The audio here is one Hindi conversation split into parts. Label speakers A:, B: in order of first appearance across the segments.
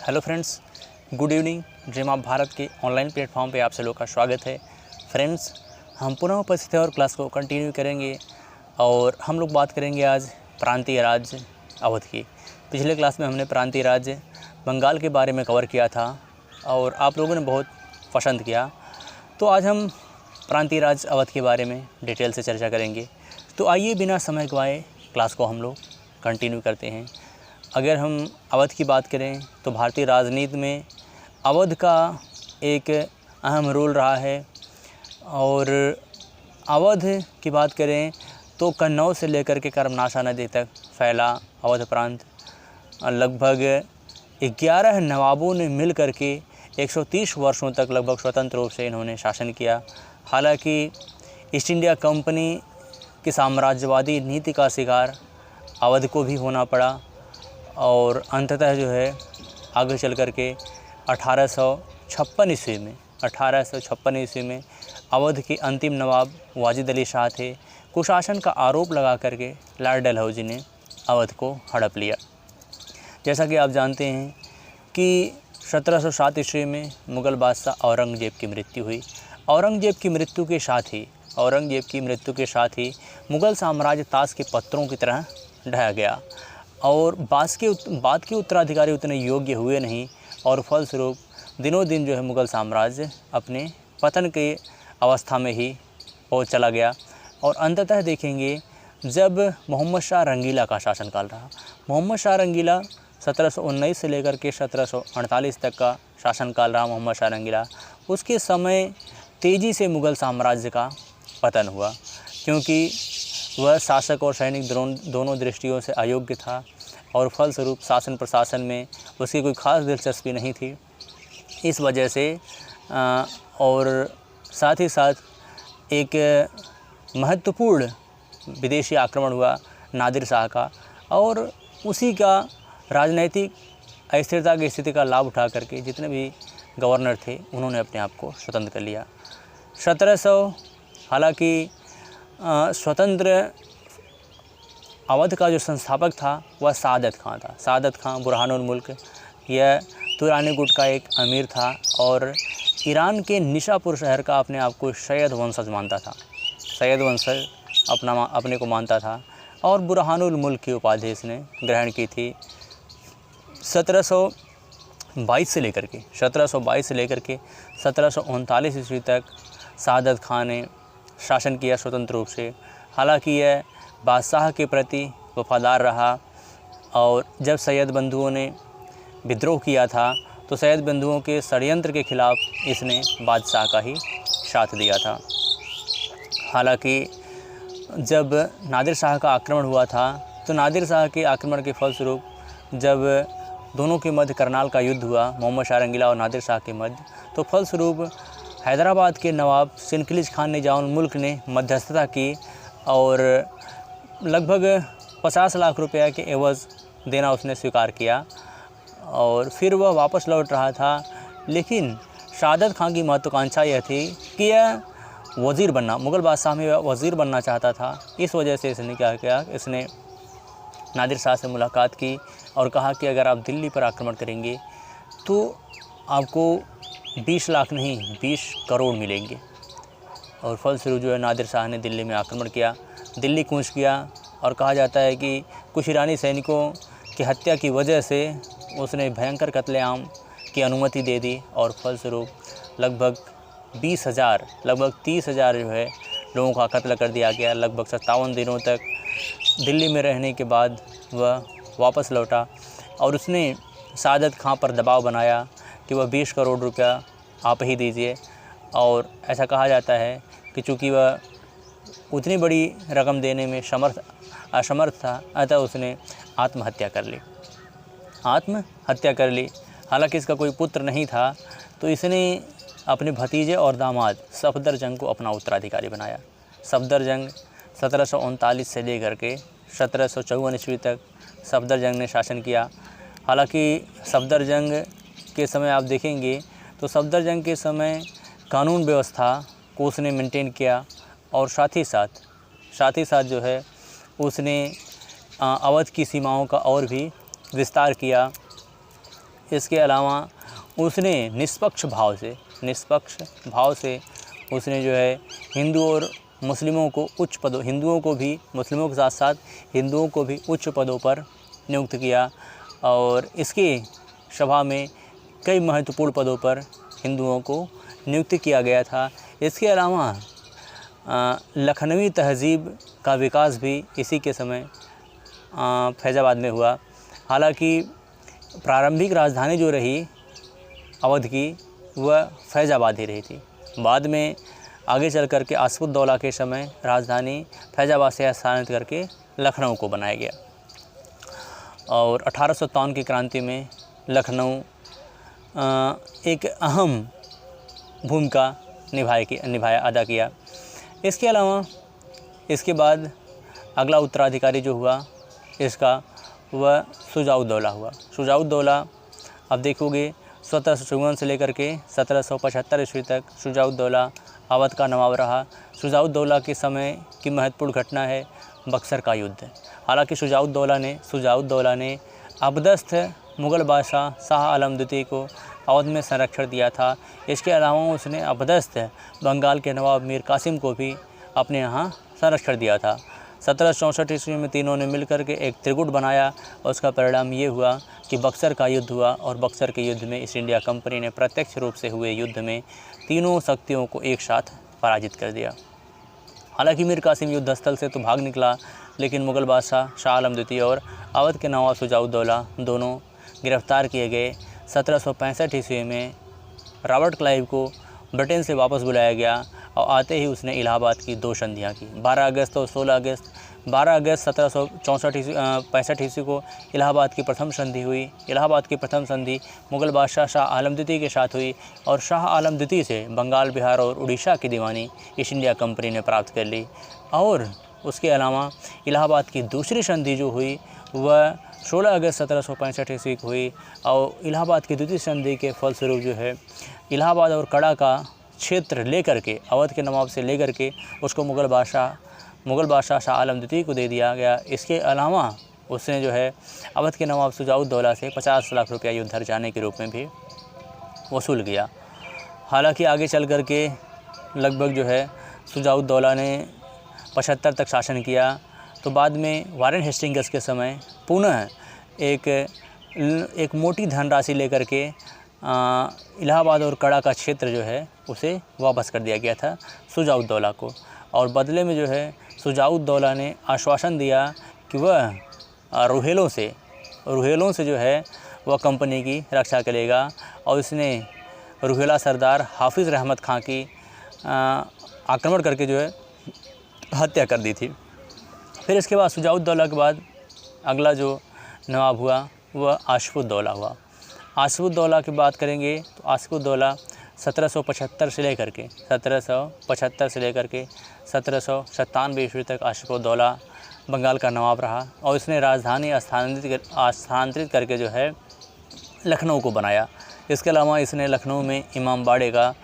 A: Hello friends, good evening. Dream of Bharat के ऑनलाइन प्लेटफॉर्म पे आप सभी लोग का स्वागत है। फ्रेंड्स, हम पुनः उपस्थित हैं और क्लास को कंटिन्यू करेंगे और हम लोग बात करेंगे आज प्रांतीय राज्य अवध की। पिछले क्लास में हमने प्रांतीय राज्य बंगाल के बारे में कवर किया था और आप लोगों ने बहुत पसंद किया। तो आज हम प्रांतीय राज्य अवध के बारे में डिटेल से चर्चा करेंगे। तो आइए बिना समय गंवाए क्लास को हम लोग कंटिन्यू करते हैं। अगर हम अवध की बात करें तो भारतीय राजनीति में अवध का एक अहम रोल रहा है। और अवध की बात करें तो कन्नौज से लेकर के कर्मनाशा नदी तक फैला अवध प्रांत लगभग 11 नवाबों ने मिल कर के 130 वर्षों तक लगभग स्वतंत्र रूप से इन्होंने शासन किया। हालांकि ईस्ट इंडिया कंपनी की साम्राज्यवादी नीति का शिकार अवध को भी होना पड़ा और अंततः जो है आगे चल कर के 1856 ईस्वी में अवध के अंतिम नवाब वाजिद अली शाह थे। कुशासन का आरोप लगा करके लॉर्ड डलहौजी ने अवध को हड़प लिया। जैसा कि आप जानते हैं कि 1707 ईस्वी में मुग़ल बादशाह औरंगज़ेब की मृत्यु हुई। औरंगज़ेब की मृत्यु के साथ ही मुग़ल साम्राज्य ताश के पत्रों की तरह ढह गया और बाद के उत्तराधिकारी उतने योग्य हुए नहीं और फलस्वरूप दिनों दिन जो है मुग़ल साम्राज्य अपने पतन के अवस्था में ही पहुँच चला गया। और अंततः देखेंगे जब मोहम्मद शाह रंगीला का शासनकाल रहा। मोहम्मद शाह रंगीला 1719 से लेकर के 1748 तक का शासनकाल रहा मोहम्मद शाह रंगीला। उसके समय तेज़ी से मुग़ल साम्राज्य का पतन हुआ क्योंकि वह शासक और सैनिक दोनों दृष्टियों से अयोग्य था और फलस्वरूप शासन प्रशासन में उसकी कोई ख़ास दिलचस्पी नहीं थी। इस वजह से और साथ ही साथ एक महत्वपूर्ण विदेशी आक्रमण हुआ नादिर शाह का और उसी का राजनैतिक अस्थिरता की स्थिति का लाभ उठा करके जितने भी गवर्नर थे उन्होंने अपने आप को स्वतंत्र कर लिया। 1700 हालांकि स्वतंत्र अवध का जो संस्थापक था वह सादत खां था। सादत खां बुरहानुल मुल्क यह तुरानी गुट का एक अमीर था और ईरान के निशापुर शहर का अपने आप को सैयद वंशज मानता था। सैयद वंशज अपने को मानता था और बुरहानुल मुल्क की उपाधि इसने ग्रहण की थी। 1722 से लेकर के 1739 ईस्वी तक सादत खां ने शासन किया स्वतंत्र रूप से। हालांकि यह बादशाह के प्रति वफादार रहा और जब सैयद बंधुओं ने विद्रोह किया था तो सैयद बंधुओं के षड्यंत्र के खिलाफ इसने बादशाह का ही साथ दिया था। हालांकि जब नादिर शाह का आक्रमण हुआ था तो नादिर शाह के आक्रमण के फलस्वरूप जब दोनों के मध्य करनाल का युद्ध हुआ मोहम्मद शाह रंगीला और नादिर शाह के मध्य, तो फलस्वरूप हैदराबाद के नवाब सिनकलिज खान निजामुल मुल्क ने मध्यस्थता की और लगभग 50 लाख रुपया के एवज़ देना उसने स्वीकार किया और फिर वह वापस लौट रहा था। लेकिन सादत खां की महत्वाकांक्षा यह थी कि यह वज़ीर बनना, मुग़ल बादशाह में वह वज़ीर बनना चाहता था। इस वजह से इसने क्या किया, इसने नादिर शाह से मुलाकात की और कहा कि अगर आप दिल्ली पर आक्रमण करेंगे तो आपको 20 लाख नहीं 20 करोड़ मिलेंगे। और फलस्वरूप जो है नादिर शाह ने दिल्ली में आक्रमण किया, दिल्ली कूच किया और कहा जाता है कि कुछ ईरानी सैनिकों की हत्या की वजह से उसने भयंकर कत्लेआम की अनुमति दे दी और फलस्वरूप लगभग 30,000 जो है लोगों का कत्ल कर दिया गया। लगभग 57 दिनों तक दिल्ली में रहने के बाद वह वापस लौटा और उसने सादत खां पर दबाव बनाया कि वह 20 करोड़ रुपया आप ही दीजिए। और ऐसा कहा जाता है कि चूँकि वह उतनी बड़ी रकम देने में असमर्थ था, अतः उसने आत्महत्या कर ली। हालांकि इसका कोई पुत्र नहीं था तो इसने अपने भतीजे और दामाद सफदरजंग को अपना उत्तराधिकारी बनाया। सफदरजंग 1739 से लेकर के 1754 ईस्वी तक सफदरजंग ने शासन किया। हालांकि सफदरजंग के समय आप देखेंगे तो सफदरजंग के समय कानून व्यवस्था को उसने मेंटेन किया और साथ ही साथ जो है उसने अवध की सीमाओं का और भी विस्तार किया। इसके अलावा उसने निष्पक्ष भाव से उसने जो है हिंदू और मुस्लिमों को उच्च पदों हिंदुओं को भी मुस्लिमों के साथ साथ हिंदुओं को भी उच्च पदों पर नियुक्त किया और इसकी सभा में कई महत्वपूर्ण पदों पर हिंदुओं को नियुक्त किया गया था। इसके अलावा लखनवी तहज़ीब का विकास भी इसी के समय फैज़ाबाद में हुआ। हालांकि प्रारंभिक राजधानी जो रही अवध की वह फैज़ाबाद ही रही थी। बाद में आगे चल कर के आसिफुद्दौला के समय राजधानी फैज़ाबाद से स्थानांतरित करके लखनऊ को बनाया गया और 1857 की क्रांति में लखनऊ एक अहम भूमिका अदा किया। इसके अलावा इसके बाद अगला उत्तराधिकारी जो हुआ इसका वह शुजाउद्दौला हुआ। शुजाउद्दौला अब देखोगे 1754 से लेकर के 1775 ईस्वी तक शुजाउद्दौला अवध का नवाब रहा। शुजाउद्दौला के समय की महत्वपूर्ण घटना है बक्सर का युद्ध। हालांकि शुजाउद्दौला ने अबदस्त मुग़ल बादशाह शाह आलम द्वितीय को अवध में संरक्षण दिया था। इसके अलावा उसने अबदस्त बंगाल के नवाब मीर कासिम को भी अपने यहाँ संरक्षण दिया था। 1764 ईस्वी में तीनों ने मिलकर के एक त्रिगुट बनाया और उसका परिणाम ये हुआ कि बक्सर का युद्ध हुआ और बक्सर के युद्ध में ईस्ट इंडिया कंपनी ने प्रत्यक्ष रूप से हुए युद्ध में तीनों शक्तियों को एक साथ पराजित कर दिया। हालांकि मीर कासिम युद्ध स्थल से तो भाग निकला, लेकिन मुग़ल बादशाह शाह आलम द्वितीय और अवध के नवाब शुजाउद्दौला दोनों गिरफ्तार किए गए। 1765 ईस्वी में रॉबर्ट क्लाइव को ब्रिटेन से वापस बुलाया गया और आते ही उसने इलाहाबाद की 2 संधियाँ की, 12 अगस्त और 16 अगस्त। 12 अगस्त 1765 ईस्वी को इलाहाबाद की प्रथम संधि हुई। इलाहाबाद की प्रथम संधि मुग़ल बादशाह शाह आलम द्वितीय के साथ हुई और शाह आलम द्वितीय से बंगाल, बिहार और उड़ीसा की दीवानी ईस्ट इंडिया कंपनी ने प्राप्त कर ली। और उसके अलावा इलाहाबाद की दूसरी संधि जो हुई वह 16 अगस्त 1765 ईस्वी को हुई और इलाहाबाद की द्वितीय संधि के फलस्वरूप जो है इलाहाबाद और कड़ा का क्षेत्र लेकर के अवध के नवाब से लेकर के उसको मुग़ल बादशाह शाह आलम द्वितीय को दे दिया गया। इसके अलावा उसने जो है अवध के नवाब शुजाउद्दौला से 50 लाख रुपया युद्ध जाने के रूप में भी वसूल किया। हालांकि आगे चल कर के लगभग जो है शुजाउद्दौला ने 75 तक शासन किया, तो बाद में वारेन हेस्टिंग्स के समय पुनः एक मोटी धनराशि लेकर के इलाहाबाद और कड़ा का क्षेत्र जो है उसे वापस कर दिया गया था शुजाउद्दौला को। और बदले में जो है शुजाउद्दौला ने आश्वासन दिया कि वह रुहेलों से जो है वह कंपनी की रक्षा करेगा और इसने रुहेला सरदार हाफिज़ रहमत खां की आक्रमण करके जो है हत्या कर दी थी। फिर इसके बाद शुजाउद्दौला के बाद अगला जो नवाब हुआ वह आसिफुद्दौला हुआ। आसिफुद्दौला की बात करेंगे तो आसिफुद्दौला 1775 से लेकर के 1797 ईस्वी तक आसिफुद्दौला बंगाल का नवाब रहा और इसने राजधानी स्थानांतरित करके जो है लखनऊ को बनाया। इसके अलावा इसने लखनऊ में इमामबाड़े का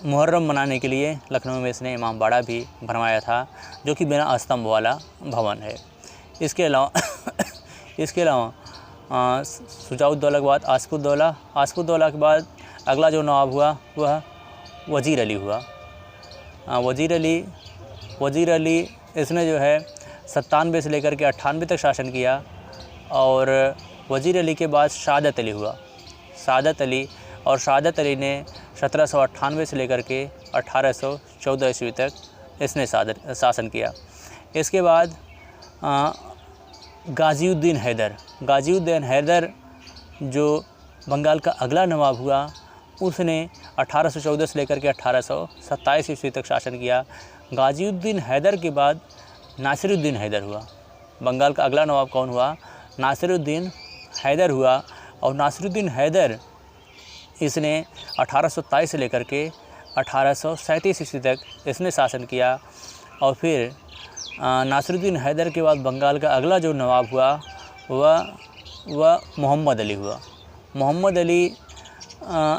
A: मुहर्रम मनाने के लिए लखनऊ में इसने इमामबाड़ा भी बनवाया था, जो कि बिना स्तंभ वाला भवन है। इसके अलावा शुजाउद्दौला के बाद आसिफुद्दौला के बाद अगला जो नवाब हुआ वह वज़ीर अली हुआ। वज़ीर अली इसने जो है 97 से लेकर के 98 तक शासन किया और वज़ीर अली के बाद शहादत अली हुआ। शहादत अली ने 1798 से लेकर के 1814 ईस्वी तक इसने शासन किया। इसके बाद गाज़ीउद्दीन हैदर जो बंगाल का अगला नवाब हुआ उसने 1814 से लेकर के 1827 ईस्वी तक शासन किया। गाज़ीउद्दीन हैदर के बाद नासिरुद्दीन हैदर हुआ। बंगाल का अगला नवाब कौन हुआ? नासिरुद्दीन हैदर हुआ। और नासिरुद्दीन हैदर इसने 1827 से लेकर के 1837 ईस्वी तक इसने शासन किया। और फिर नासिरुद्दीन हैदर के बाद बंगाल का अगला जो नवाब हुआ वह मोहम्मद अली हुआ। मोहम्मद अली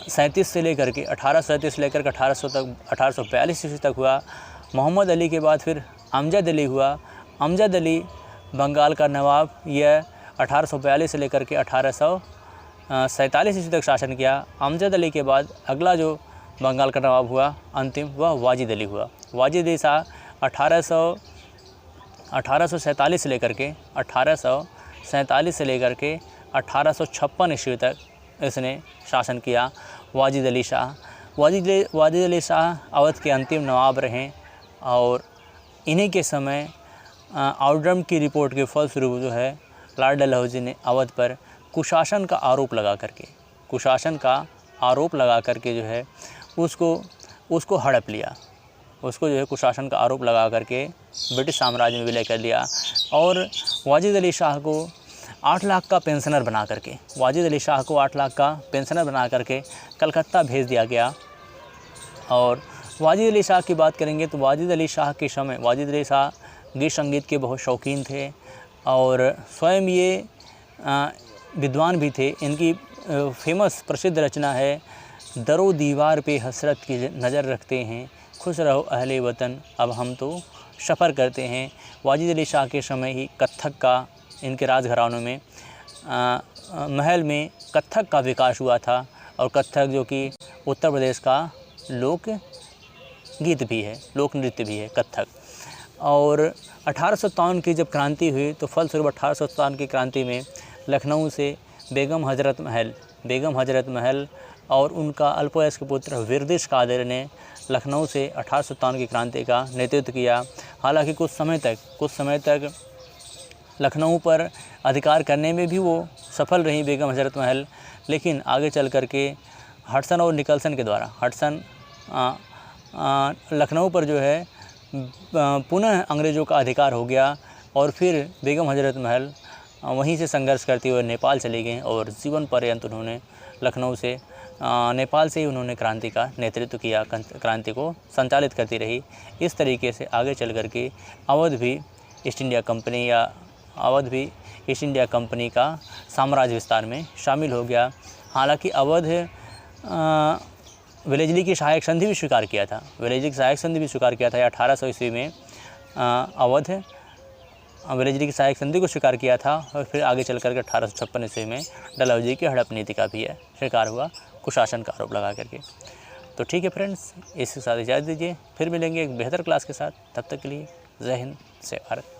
A: 37 से लेकर के 1837 से लेकर के 1842 ईस्वी तक हुआ। मोहम्मद अली के बाद फिर अमजद अली हुआ। अमजद अली बंगाल का नवाब, यह 1842 से लेकर के 47 ईस्वी तक शासन किया। अमजद अली के बाद अगला जो बंगाल का नवाब हुआ अंतिम, वह वाजिद अली हुआ। वाजिद अली शाह 1847 से लेकर के 1856 ईस्वी तक इसने शासन किया। वाजिद अली शाह अवध के अंतिम नवाब रहे और इन्हीं के समय आउटरम की रिपोर्ट के फलस्वरूप जो है लॉर्ड डलहौजी ने अवध पर कुशासन का आरोप लगा करके जो है उसको हड़प लिया। उसको जो है कुशासन का आरोप लगा करके ब्रिटिश साम्राज्य में विलय कर लिया और वाजिद अली शाह को 8 लाख का पेंशनर बना करके कलकत्ता भेज दिया गया। और वाजिद अली शाह की बात करेंगे तो वाजिद अली शाह गीत संगीत के बहुत शौकीन थे और स्वयं ये विद्वान भी थे। इनकी फेमस प्रसिद्ध रचना है, दरो दीवार पे हसरत की नज़र रखते हैं, खुश रहो अहले वतन अब हम तो सफ़र करते हैं। वाजिद अली शाह के समय ही कत्थक का, इनके राजघरानों में महल में कत्थक का विकास हुआ था और कत्थक जो कि उत्तर प्रदेश का लोक नृत्य भी है कत्थक। और 1857 की जब क्रांति हुई तो फलस्वरूप 1857 की क्रांति में लखनऊ से बेगम हजरत महल और उनका अल्पवयस्क पुत्र विरदिश कादिर ने लखनऊ से 1857 की क्रांति का नेतृत्व किया। हालांकि कुछ समय तक लखनऊ पर अधिकार करने में भी वो सफल रही बेगम हजरत महल, लेकिन आगे चल कर के हडसन और निकलसन के द्वारा लखनऊ पर जो है पुनः अंग्रेज़ों का अधिकार हो गया और फिर बेगम हजरत महल वहीं से संघर्ष करते हुए नेपाल चले गए और जीवन पर्यंत उन्होंने नेपाल से ही उन्होंने क्रांति का नेतृत्व किया, क्रांति को संचालित करती रही। इस तरीके से आगे चल कर के अवध भी ईस्ट इंडिया कंपनी का साम्राज्य विस्तार में शामिल हो गया। हालांकि अवध वेलेस्ली की सहायक संधि भी स्वीकार किया था। 1800 ईस्वी में अवध वेलेस्ली की सहायक संधि को स्वीकार किया था और फिर आगे चल कर के 1856 ईस्वी में डलहौजी की हड़प नीति का भी स्वीकार हुआ, कुशासन का आरोप लगा करके। तो ठीक है फ्रेंड्स, इसके साथ इजाज़त दीजिए, फिर मिलेंगे एक बेहतर क्लास के साथ। तब तक के लिए जय हिंद, जय भारत।